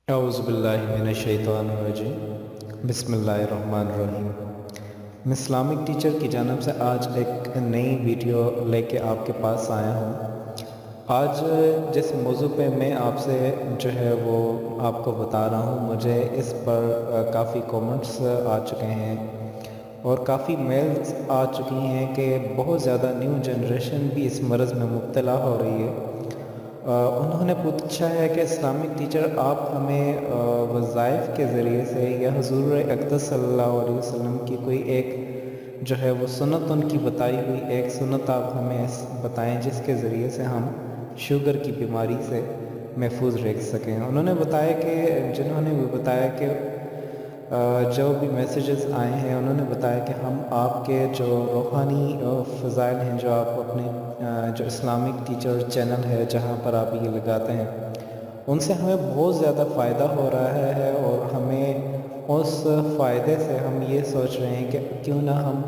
اعوذ باللہ من الشیطان الرجیم بسم اللہ الرحمن الرحیم۔ میں اسلامک ٹیچر کی جانب سے آج ایک نئی ویڈیو لے کے آپ کے پاس آیا ہوں۔ آج جس موضوع پہ میں آپ سے جو ہے وہ آپ کو بتا رہا ہوں، مجھے اس پر کافی کومنٹس آ چکے ہیں اور کافی میلز آ چکی ہیں کہ بہت زیادہ نیو جنریشن بھی اس مرض میں مبتلا ہو رہی ہے۔ انہوں نے پوچھا ہے کہ اسلامک ٹیچر آپ ہمیں وظائف کے ذریعے سے یا حضور اقدس صلی اللہ علیہ وسلم کی کوئی ایک جو ہے وہ سنت، ان کی بتائی ہوئی ایک سنت آپ ہمیں بتائیں جس کے ذریعے سے ہم شوگر کی بیماری سے محفوظ رہ سکیں۔ انہوں نے بتایا کہ جنہوں نے بھی بتایا کہ جو بھی میسیجز آئے ہیں، انہوں نے بتایا کہ ہم آپ کے جو روحانی فضائل ہیں، جو آپ اپنے جو اسلامک ٹیچر چینل ہے جہاں پر آپ یہ لگاتے ہیں، ان سے ہمیں بہت زیادہ فائدہ ہو رہا ہے، اور ہمیں اس فائدے سے ہم یہ سوچ رہے ہیں کہ کیوں نہ ہم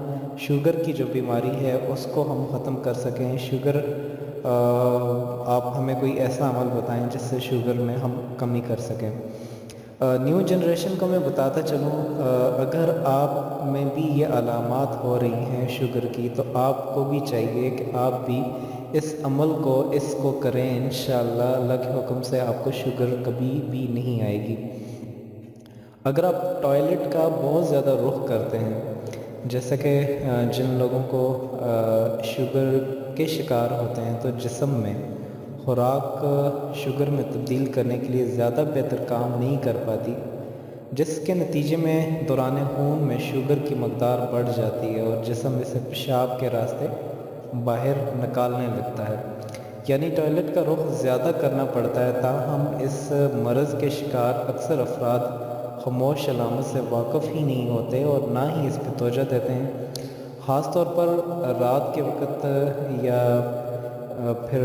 شوگر کی جو بیماری ہے اس کو ہم ختم کر سکیں۔ شوگر آپ ہمیں کوئی ایسا عمل بتائیں جس سے شوگر میں ہم کمی کر سکیں۔ نیو جنریشن کو میں بتاتا چلوں، اگر آپ میں بھی یہ علامات ہو رہی ہیں شوگر کی، تو آپ کو بھی چاہیے کہ آپ بھی اس عمل کو کریں۔ انشاءاللہ اللہ کے حکم سے آپ کو شوگر کبھی بھی نہیں آئے گی۔ اگر آپ ٹوائلٹ کا بہت زیادہ رخ کرتے ہیں، جیسے کہ جن لوگوں کو شوگر کے شکار ہوتے ہیں، تو جسم میں خوراک شوگر میں تبدیل کرنے کے لیے زیادہ بہتر کام نہیں کر پاتی، جس کے نتیجے میں دوران خون میں شوگر کی مقدار بڑھ جاتی ہے اور جسم اسے پیشاب کے راستے باہر نکالنے لگتا ہے، یعنی ٹوائلٹ کا رخ زیادہ کرنا پڑتا ہے۔ تاہم اس مرض کے شکار اکثر افراد خاموش علامت سے واقف ہی نہیں ہوتے اور نہ ہی اس پہ توجہ دیتے ہیں، خاص طور پر رات کے وقت، یا پھر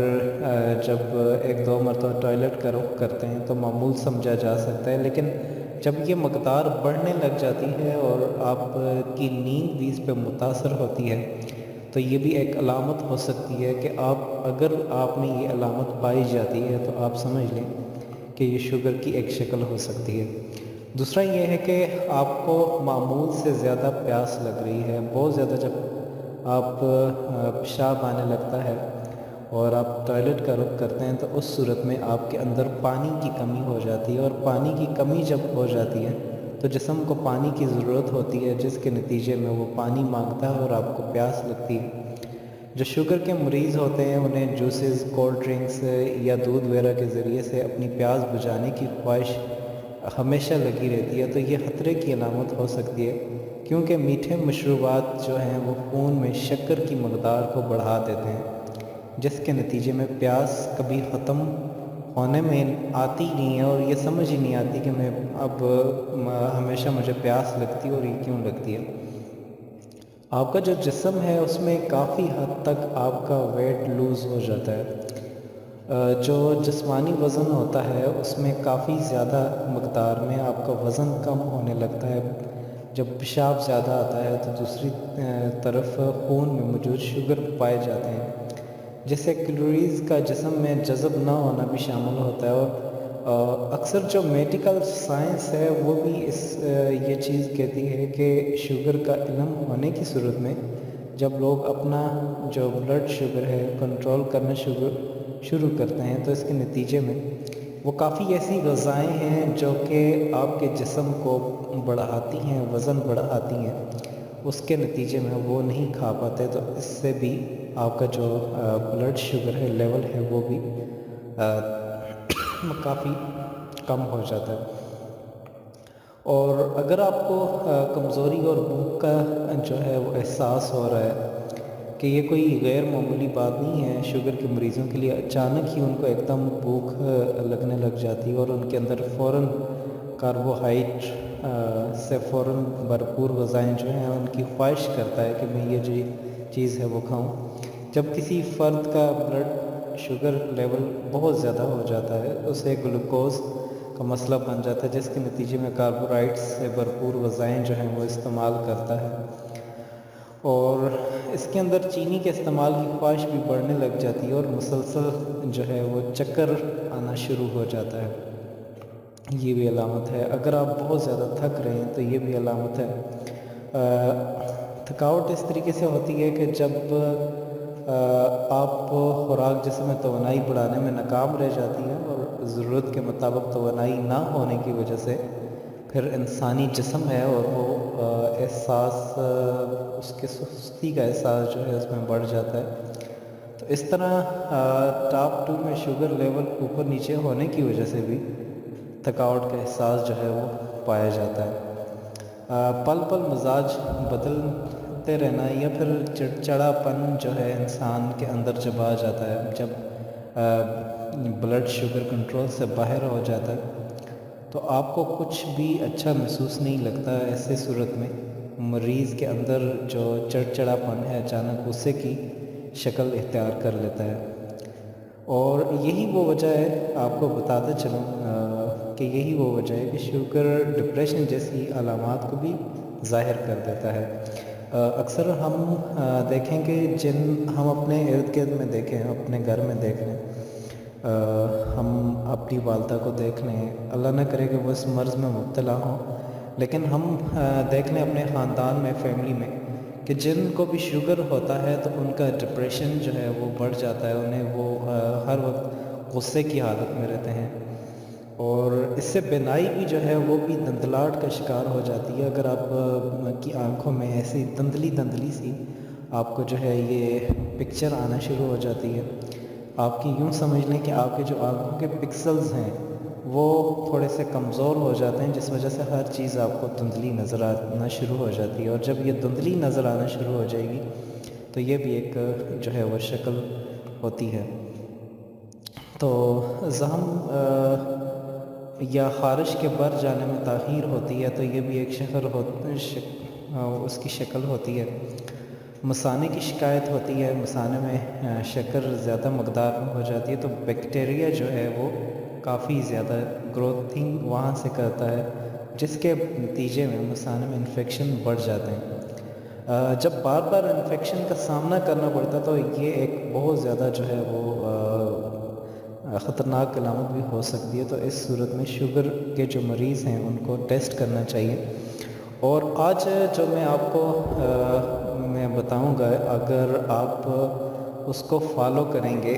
جب ایک دو مرتبہ ٹوائلٹ کا رخ کرتے ہیں تو معمول سمجھا جا سکتا ہے، لیکن جب یہ مقدار بڑھنے لگ جاتی ہے اور آپ کی نیند بھی اس پہ متاثر ہوتی ہے، تو یہ بھی ایک علامت ہو سکتی ہے کہ اگر آپ میں یہ علامت پائی جاتی ہے تو آپ سمجھ لیں کہ یہ شوگر کی ایک شکل ہو سکتی ہے۔ دوسرا یہ ہے کہ آپ کو معمول سے زیادہ پیاس لگ رہی ہے، بہت زیادہ جب آپ پیشاب آنے لگتا ہے اور آپ ٹوائلٹ کا رخ کرتے ہیں، تو اس صورت میں آپ کے اندر پانی کی کمی ہو جاتی ہے، اور پانی کی کمی جب ہو جاتی ہے تو جسم کو پانی کی ضرورت ہوتی ہے، جس کے نتیجے میں وہ پانی مانگتا ہے اور آپ کو پیاس لگتی ہے۔ جو شوگر کے مریض ہوتے ہیں، انہیں جوسز، کولڈ ڈرنکس یا دودھ وغیرہ کے ذریعے سے اپنی پیاس بجھانے کی خواہش ہمیشہ لگی رہتی ہے، تو یہ خطرے کی علامت ہو سکتی ہے، کیونکہ میٹھے مشروبات جو ہیں وہ خون میں شکر کی مقدار کو بڑھا دیتے ہیں، جس کے نتیجے میں پیاس کبھی ختم ہونے میں آتی نہیں ہے، اور یہ سمجھ ہی نہیں آتی کہ میں اب ہمیشہ مجھے پیاس لگتی ہے اور یہ کیوں لگتی ہے۔ آپ کا جو جسم ہے اس میں کافی حد تک آپ کا ویٹ لوز ہو جاتا ہے، جو جسمانی وزن ہوتا ہے اس میں کافی زیادہ مقدار میں آپ کا وزن کم ہونے لگتا ہے۔ جب پیشاب زیادہ آتا ہے تو دوسری طرف خون میں موجود شوگر پائے جاتے ہیں، جس سے کیلوریز کا جسم میں جذب نہ ہونا بھی شامل ہوتا ہے، اور اکثر جو میڈیکل سائنس ہے وہ بھی یہ چیز کہتی ہے کہ شوگر کا علم ہونے کی صورت میں جب لوگ اپنا جو بلڈ شوگر ہے کنٹرول کرنا شروع کرتے ہیں، تو اس کے نتیجے میں وہ کافی ایسی غذائیں ہیں جو کہ آپ کے جسم کو بڑھاتی ہیں، وزن بڑھاتی ہیں، اس کے نتیجے میں وہ نہیں کھا پاتے، تو اس سے بھی آپ کا جو بلڈ شوگر ہے لیول ہے وہ بھی کافی کم ہو جاتا ہے۔ اور اگر آپ کو کمزوری اور بھوک کا جو ہے وہ احساس ہو رہا ہے کہ یہ کوئی غیر معمولی بات نہیں ہے، شوگر کے مریضوں کے لیے اچانک ہی ان کو ایک دم بھوک لگنے لگ جاتی ہے اور ان کے اندر فوراً کاربوہائیڈریٹ سے فوراً بھرپور غذائیں جو ہیں ان کی خواہش کرتا ہے کہ میں یہ جو چیز ہے وہ کھاؤں۔ جب کسی فرد کا بلڈ شوگر لیول بہت زیادہ ہو جاتا ہے، اسے گلوکوز کا مسئلہ بن جاتا ہے، جس کے نتیجے میں کاربوہائیڈریٹ سے بھرپور غذائیں جو ہیں وہ استعمال کرتا ہے، اور اس کے اندر چینی کے استعمال کی خواہش بھی بڑھنے لگ جاتی ہے اور مسلسل جو ہے وہ چکر آنا شروع ہو جاتا ہے۔ یہ بھی علامت ہے۔ اگر آپ بہت زیادہ تھک رہے ہیں تو یہ بھی علامت ہے۔ تھکاوٹ اس طریقے سے ہوتی ہے کہ جب آپ خوراک جسم میں توانائی بڑھانے میں ناکام رہ جاتی ہے اور ضرورت کے مطابق توانائی نہ ہونے کی وجہ سے پھر انسانی جسم ہے اور وہ احساس اس کے سستی کا احساس جو ہے اس میں بڑھ جاتا ہے۔ تو اس طرح ٹاپ 2 میں شوگر لیول اوپر نیچے ہونے کی وجہ سے بھی تھکاوٹ کا احساس جو ہے وہ پایا جاتا ہے۔ پل پل مزاج بدلتے رہنا یا پھر چڑچڑاپن جو ہے انسان کے اندر جب آ جاتا ہے، جب بلڈ شوگر کنٹرول سے باہر ہو جاتا ہے تو آپ کو کچھ بھی اچھا محسوس نہیں لگتا۔ ایسے صورت میں مریض کے اندر جو چڑچڑاپن ہے اچانک غصے کی شکل اختیار کر لیتا ہے، اور یہی وہ وجہ ہے، آپ کو بتاتے چلوں کہ یہی وہ وجہ ہے کہ شوگر ڈپریشن جیسی علامات کو بھی ظاہر کر دیتا ہے۔ اکثر ہم دیکھیں کہ ہم اپنے ارد گرد میں دیکھیں، اپنے گھر میں دیکھ لیں، ہم اپنی والدہ کو دیکھ لیں، اللہ نہ کرے کہ وہ اس مرض میں مبتلا ہوں، لیکن ہم دیکھ لیں اپنے خاندان میں، فیملی میں، کہ جن کو بھی شوگر ہوتا ہے تو ان کا ڈپریشن جو ہے وہ بڑھ جاتا ہے، انہیں وہ ہر وقت غصے کی حالت میں رہتے ہیں، اور اس سے بینائی بھی جو ہے وہ بھی دھندلاہٹ کا شکار ہو جاتی ہے۔ اگر آپ کی آنکھوں میں ایسی دھندلی سی آپ کو جو ہے یہ پکچر آنا شروع ہو جاتی ہے، آپ کی یوں سمجھ لیں کہ آپ کے جو آنکھوں کے پکسلز ہیں وہ تھوڑے سے کمزور ہو جاتے ہیں، جس وجہ سے ہر چیز آپ کو دھندلی نظر آنا شروع ہو جاتی ہے، اور جب یہ دھندلی نظر آنا شروع ہو جائے گی تو یہ بھی ایک جو ہے وہ شکل ہوتی ہے۔ تو زخم یا خارش کے بر جانے میں تاخیر ہوتی ہے تو یہ بھی ایک اس کی شکل ہوتی ہے۔ مثانے کی شکایت ہوتی ہے، مثانے میں شکر زیادہ مقدار میں ہو جاتی ہے تو بیکٹیریا جو ہے وہ کافی زیادہ گروتھنگ وہاں سے کرتا ہے، جس کے نتیجے میں مثانے میں انفیکشن بڑھ جاتے ہیں۔ جب بار بار انفیکشن کا سامنا کرنا پڑتا ہے تو یہ ایک بہت زیادہ جو ہے وہ خطرناک علامت بھی ہو سکتی ہے۔ تو اس صورت میں شوگر کے جو مریض ہیں ان کو ٹیسٹ کرنا چاہیے، اور آج جو میں آپ کو میں بتاؤں گا، اگر آپ اس کو فالو کریں گے،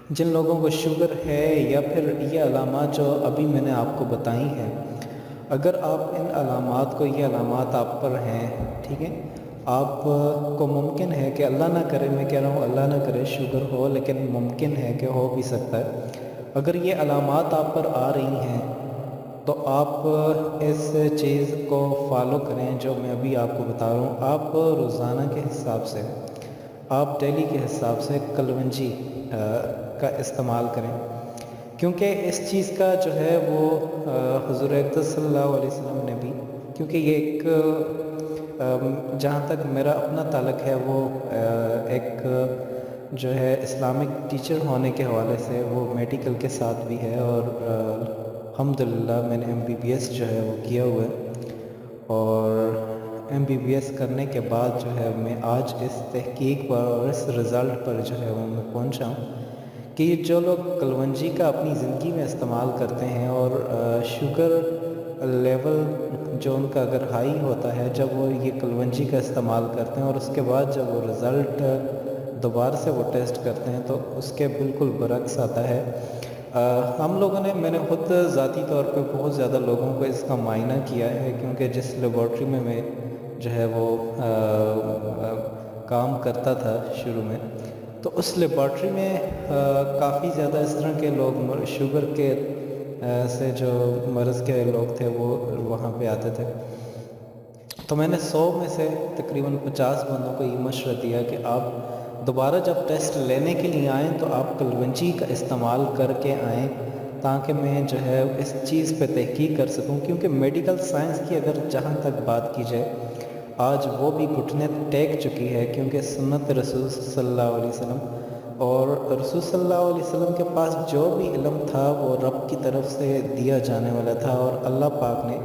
جن لوگوں کو شوگر ہے یا پھر یہ علامات جو ابھی میں نے آپ کو بتائی ہیں، اگر آپ ان علامات کو، یہ علامات آپ پر ہیں، ٹھیک ہے، آپ کو ممکن ہے کہ اللہ نہ کرے، میں کہہ رہا ہوں اللہ نہ کرے شوگر ہو، لیکن ممکن ہے کہ ہو بھی سکتا ہے، اگر یہ علامات آپ پر آ رہی ہیں تو آپ اس چیز کو فالو کریں جو میں ابھی آپ کو بتا رہا ہوں۔ آپ روزانہ کے حساب سے، آپ ڈیلی کے حساب سے کلونجی کا استعمال کریں، کیونکہ اس چیز کا جو ہے وہ حضور اقدس صلی اللہ علیہ وسلم نے بھی، کیونکہ یہ ایک جہاں تک میرا اپنا تعلق ہے وہ ایک جو ہے اسلامک ٹیچر ہونے کے حوالے سے وہ میڈیکل کے ساتھ بھی ہے، اور الحمدللہ میں نے MBBS جو ہے وہ کیا ہوا ہے، اور MBBS کرنے کے بعد جو ہے میں آج اس تحقیق پر اور اس رزلٹ پر جو ہے وہ میں پہنچا ہوں کہ جو لوگ کلونجی کا اپنی زندگی میں استعمال کرتے ہیں اور شوگر لیول جو ان کا اگر ہائی ہوتا ہے، جب وہ یہ کلونجی کا استعمال کرتے ہیں اور اس کے بعد جب وہ رزلٹ دوبارہ سے وہ ٹیسٹ کرتے ہیں تو اس کے بالکل برعکس آتا ہے۔ ہم لوگوں نے، میں نے خود ذاتی طور پہ بہت زیادہ لوگوں کو اس کا معائنہ کیا ہے، کیونکہ جس لیبارٹری میں جو ہے وہ کام کرتا تھا شروع میں، تو اس لیبارٹری میں کافی زیادہ اس طرح کے لوگ شوگر کے سے جو مرض کے لوگ تھے وہ وہاں پہ آتے تھے، تو میں نے 100 میں سے تقریباً 50 بندوں کو یہ مشورہ دیا کہ آپ دوبارہ جب ٹیسٹ لینے کے لیے آئیں تو آپ کلونجی کا استعمال کر کے آئیں، تاکہ میں جو ہے اس چیز پہ تحقیق کر سکوں، کیونکہ میڈیکل سائنس کی اگر جہاں تک بات کی جائے آج وہ بھی گھٹنے ٹیک چکی ہے، کیونکہ سنت رسول صلی اللہ علیہ وسلم، اور رسول صلی اللہ علیہ وسلم کے پاس جو بھی علم تھا وہ رب کی طرف سے دیا جانے والا تھا، اور اللہ پاک نے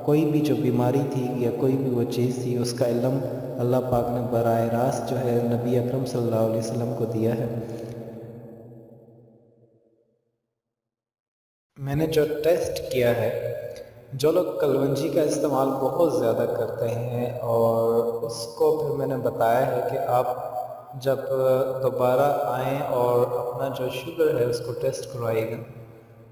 کوئی بھی جو بیماری تھی یا کوئی بھی وہ چیز تھی اس کا علم اللہ پاک نے براہ راست جو ہے نبی اکرم صلی اللہ علیہ وسلم کو دیا ہے۔ میں نے جو ٹیسٹ کیا ہے، جو لوگ کلونجی کا استعمال بہت زیادہ کرتے ہیں اور اس کو پھر میں نے بتایا ہے کہ آپ جب دوبارہ آئیں اور اپنا جو شوگر ہے اس کو ٹیسٹ کروائیے گا۔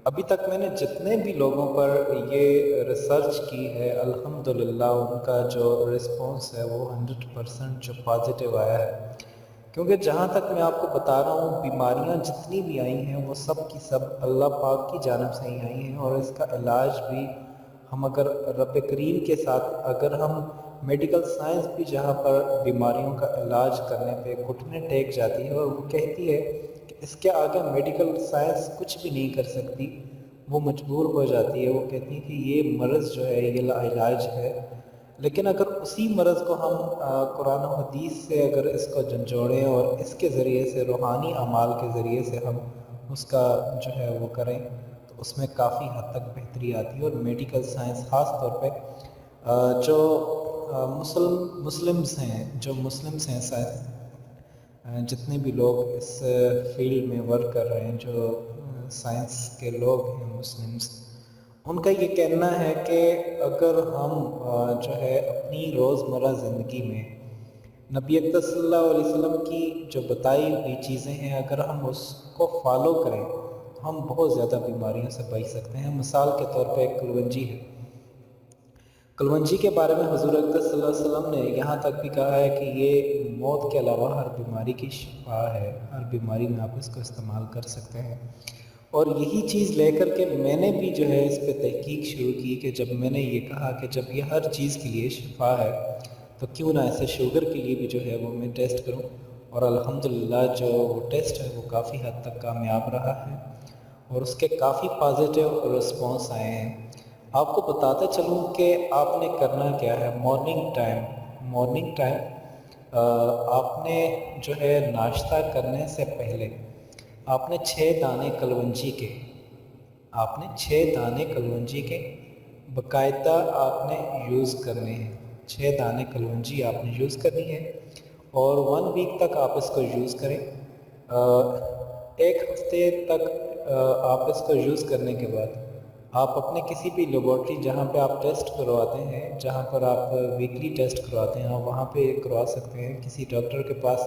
ابھی تک میں نے جتنے بھی لوگوں پر یہ ریسرچ کی ہے، الحمدللہ ان کا جو رسپانس ہے وہ 100% جو پازیٹیو آیا ہے، کیونکہ جہاں تک میں آپ کو بتا رہا ہوں بیماریاں جتنی بھی آئی ہیں وہ سب کی سب اللہ پاک کی جانب سے ہی آئی ہیں، اور اس کا علاج بھی ہم اگر رب کریم کے ساتھ اگر ہم میڈیکل سائنس بھی جہاں پر بیماریوں کا علاج کرنے پہ گھٹنے ٹیک جاتی ہے اور وہ کہتی ہے کہ اس کے آگے میڈیکل سائنس کچھ بھی نہیں کر سکتی، وہ مجبور ہو جاتی ہے، وہ کہتی ہے کہ یہ مرض جو ہے یہ علاج ہے، لیکن اگر اسی مرض کو ہم قرآن و حدیث سے اگر اس کو جھنجھوڑیں اور اس کے ذریعے سے روحانی اعمال کے ذریعے سے ہم اس کا جو ہے وہ کریں تو اس میں کافی حد تک بہتری آتی ہے۔ اور میڈیکل سائنس خاص طور پہ جو مسلمز ہیں جتنے بھی لوگ اس فیلڈ میں ورک کر رہے ہیں، جو سائنس کے لوگ ہیں مسلمز، ان کا یہ کہنا ہے کہ اگر ہم جو ہے اپنی روزمرہ زندگی میں نبی اکرم صلی اللہ علیہ وسلم کی جو بتائی ہوئی چیزیں ہیں اگر ہم اس کو فالو کریں تو ہم بہت زیادہ بیماریوں سے بچ سکتے ہیں۔ مثال کے طور پہ کلونجی ہے، کلونجی کے بارے میں حضور اکرم صلی اللہ علیہ وسلم نے یہاں تک بھی کہا ہے کہ یہ موت کے علاوہ ہر بیماری کی شفا ہے، ہر بیماری میں آپ اس کو استعمال کر سکتے ہیں۔ اور یہی چیز لے کر کے میں نے بھی جو ہے اس پہ تحقیق شروع کی کہ جب میں نے یہ کہا کہ جب یہ ہر چیز کے لیے شفا ہے تو کیوں نہ ایسے شوگر کے لیے بھی جو ہے وہ میں ٹیسٹ کروں، اور الحمدللہ جو وہ ٹیسٹ ہے وہ کافی حد تک کامیاب رہا ہے اور اس کے کافی پازیٹیو رسپانس آئے ہیں۔ آپ کو بتاتے چلوں کہ آپ نے کرنا کیا ہے۔ مارننگ ٹائم آپ نے جو ہے ناشتہ کرنے سے پہلے آپ نے 6 دانے کلونجی کے باقاعدہ آپ نے یوز کرنے ہیں۔ 6 دانے کلونجی آپ نے یوز کرنی ہے اور 1 ویک تک آپ اس کو یوز کریں۔ 1 ہفتے تک آپ اس کو یوز کرنے کے بعد آپ اپنے کسی بھی لیبارٹری جہاں پہ آپ ٹیسٹ کرواتے ہیں، جہاں پر آپ ویکلی ٹیسٹ کرواتے ہیں، آپ وہاں پہ کروا سکتے ہیں، کسی ڈاکٹر کے پاس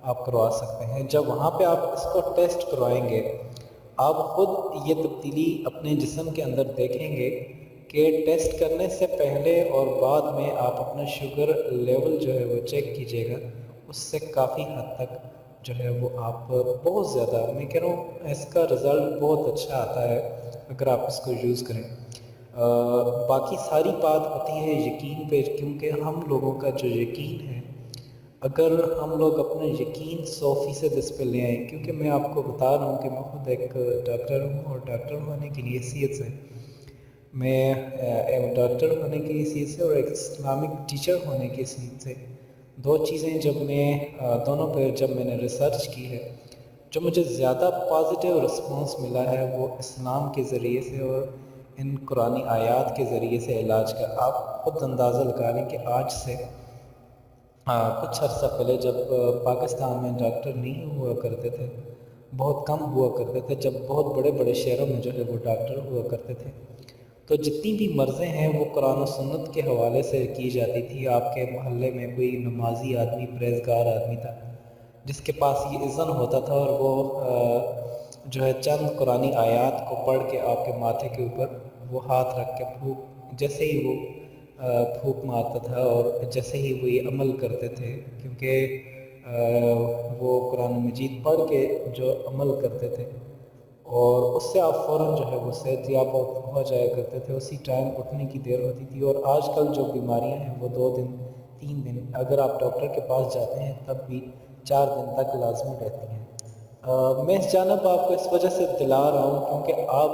آپ کروا سکتے ہیں۔ جب وہاں پہ آپ اس کو ٹیسٹ کروائیں گے آپ خود یہ تبدیلی اپنے جسم کے اندر دیکھیں گے کہ ٹیسٹ کرنے سے پہلے اور بعد میں آپ اپنا شوگر لیول جو ہے وہ چیک کیجیے گا، اس سے کافی حد تک جو ہے وہ آپ بہت زیادہ، میں کہہ رہا ہوں اس کا رزلٹ بہت اچھا آتا ہے اگر آپ اس کو یوز کریں۔ باقی ساری بات ہوتی ہے یقین پہ، کیونکہ ہم لوگوں کا جو یقین ہے اگر ہم لوگ اپنا یقین 100% اس پہ لے آئیں، کیونکہ میں آپ کو بتا رہا ہوں کہ میں خود ایک ڈاکٹر ہوں اور ڈاکٹر ہونے کی حیثیت سے اور ایک اسلامک ٹیچر ہونے کی حیثیت سے 2 چیزیں جب میں دونوں پہ جب میں نے ریسرچ کی ہے، جو مجھے زیادہ پازیٹیو رسپانس ملا ہے وہ اسلام کے ذریعے سے اور ان قرآنی آیات کے ذریعے سے علاج کا۔ آپ خود اندازہ لگا لیں کہ آج سے کچھ عرصہ پہلے جب پاکستان میں ڈاکٹر نہیں ہوا کرتے تھے، بہت کم ہوا کرتے تھے، جب بہت بڑے بڑے شہروں میں جو ہے وہ ڈاکٹر ہوا کرتے تھے، تو جتنی بھی مرضیں ہیں وہ قرآن و سنت کے حوالے سے کی جاتی تھی۔ آپ کے محلے میں کوئی نمازی آدمی، پرہیزگار آدمی تھا جس کے پاس یہ اذن ہوتا تھا اور وہ جو ہے چند قرآنی آیات کو پڑھ کے آپ کے ماتھے کے اوپر وہ ہاتھ رکھ کے جیسے ہی وہ پھونک مارتا تھا اور جیسے ہی وہ یہ عمل کرتے تھے، کیونکہ وہ قرآن مجید پڑھ کے جو عمل کرتے تھے اور اس سے آپ فوراً جو ہے وہ صحت یاب ہو جایا کرتے تھے، اسی ٹائم اٹھنے کی دیر ہوتی تھی۔ اور آج کل جو بیماریاں ہیں وہ 2 دن 3 دن، اگر آپ ڈاکٹر کے پاس جاتے ہیں تب بھی 4 دن تک لازمی رہتی ہیں۔ میں اس جانب آپ کو اس وجہ سے دلا رہا ہوں کیونکہ آپ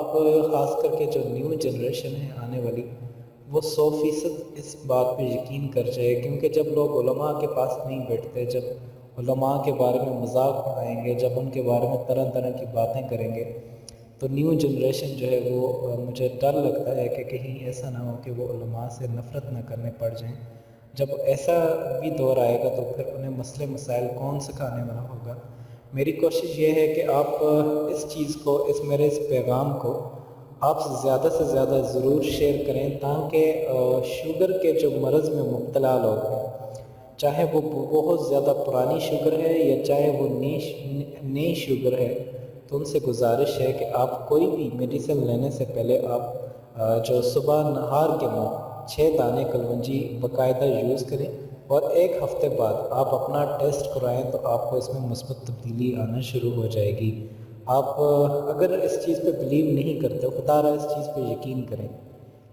خاص کر کے جو نیو جنریشن ہے آنے والی، وہ 100% اس بات پہ یقین کر جائے، کیونکہ جب لوگ علماء کے پاس نہیں بیٹھتے، جب علماء کے بارے میں مذاق اڑائیں گے، جب ان کے بارے میں طرح طرح کی باتیں کریں گے، تو نیو جنریشن جو ہے وہ مجھے ڈر لگتا ہے کہ کہیں ایسا نہ ہو کہ وہ علماء سے نفرت نہ کرنے پڑ جائیں۔ جب ایسا بھی دور آئے گا تو پھر انہیں مسئلے مسائل کون سکھانے والا ہوگا۔ میری کوشش یہ ہے کہ آپ اس چیز کو، میرے اس پیغام کو آپ زیادہ سے زیادہ ضرور شیئر کریں تاکہ شوگر کے جو مرض میں مبتلا لوگ ہیں، چاہے وہ بہت زیادہ پرانی شوگر ہے یا چاہے وہ نئی شوگر ہے، تو ان سے گزارش ہے کہ آپ کوئی بھی میڈیسن لینے سے پہلے آپ جو صبح نہار کے منہ 6 دانے کلونجی باقاعدہ یوز کریں، اور 1 ہفتے بعد آپ اپنا ٹیسٹ کرائیں تو آپ کو اس میں مثبت تبدیلی آنا شروع ہو جائے گی۔ آپ اگر اس چیز پہ بلیو نہیں کرتے، خدا رہا اس چیز پہ یقین کریں،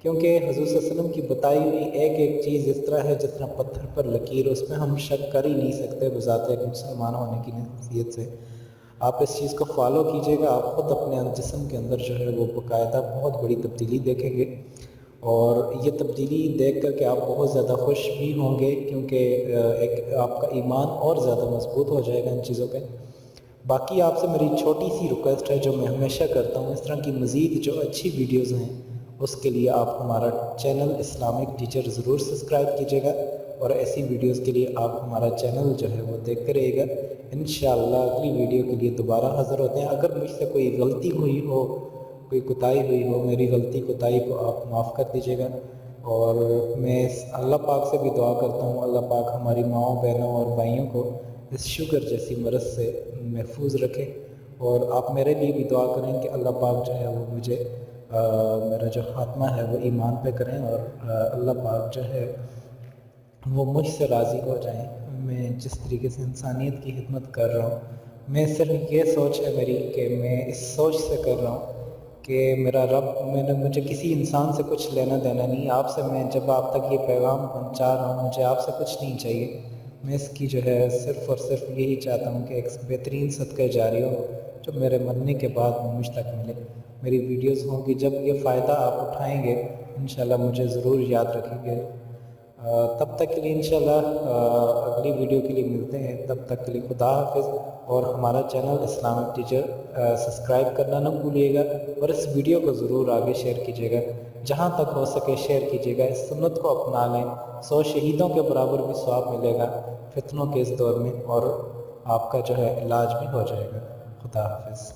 کیونکہ حضور صلی اللہ علیہ وسلم کی بتائی ہوئی ایک چیز اس طرح ہے جس طرح پتھر پر لکیر، اس میں ہم شک کر ہی نہیں سکتے بذات ایک مسلمان ہونے کی حیثیت سے۔ آپ اس چیز کو فالو کیجئے گا، آپ خود اپنے جسم کے اندر جو ہے وہ باقاعدہ بہت بڑی تبدیلی دیکھیں گے، اور یہ تبدیلی دیکھ کر کے آپ بہت زیادہ خوش بھی ہوں گے، کیونکہ ایک آپ کا ایمان اور زیادہ مضبوط ہو جائے گا ان چیزوں پہ۔ باقی آپ سے میری چھوٹی سی ریکویسٹ ہے جو میں ہمیشہ کرتا ہوں، اس طرح کی مزید جو اچھی ویڈیوز ہیں اس کے لیے آپ ہمارا چینل اسلامک ٹیچر ضرور سبسکرائب کیجئے گا، اور ایسی ویڈیوز کے لیے آپ ہمارا چینل جو ہے وہ دیکھتے رہیے گا۔ انشاءاللہ اگلی ویڈیو کے لیے دوبارہ حاضر ہوتے ہیں۔ اگر مجھ سے کوئی غلطی ہوئی ہو، کوئی کوتاہی ہوئی ہو، میری غلطی کوتاہی کو آپ معاف کر دیجئے گا، اور میں اللہ پاک سے بھی دعا کرتا ہوں اللہ پاک ہماری ماؤں بہنوں اور بھائیوں کو اس شوگر جیسی مرض سے محفوظ رکھے، اور آپ میرے لیے بھی دعا کریں کہ اللہ پاک جو ہے وہ مجھے میرا جو خاتمہ ہے وہ ایمان پہ کریں، اور اللہ پاک جو ہے وہ مجھ سے راضی ہو جائیں۔ میں جس طریقے سے انسانیت کی خدمت کر رہا ہوں، میں صرف یہ سوچ ہے میری کہ میں اس سوچ سے کر رہا ہوں کہ میرا رب، مجھے کسی انسان سے کچھ لینا دینا نہیں، آپ سے میں جب آپ تک یہ پیغام پہنچا رہا ہوں، مجھے آپ سے کچھ نہیں چاہیے، میں اس کی جو ہے صرف اور صرف یہی چاہتا ہوں کہ ایک بہترین صدقہ جاری ہو جو میرے مرنے کے بعد مجھ تک ملے۔ میری ویڈیوز ہوں گی، جب یہ فائدہ آپ اٹھائیں گے انشاءاللہ مجھے ضرور یاد رکھیں گے۔ تب تک کے لیے انشاءاللہ اگلی ویڈیو کے لیے ملتے ہیں، تب تک کے لیے خدا حافظ، اور ہمارا چینل اسلامک ٹیچر سبسکرائب کرنا نہ بھولیے گا، اور اس ویڈیو کو ضرور آگے شیئر کیجیے گا، جہاں تک ہو سکے شیئر کیجیے گا۔ اس سنت کو اپنا لیں، 100 شہیدوں کے برابر بھی ثواب ملے گا فتنوں کے اس دور میں، اور آپ کا جو ہے علاج بھی ہو جائے گا۔ خدا حافظ۔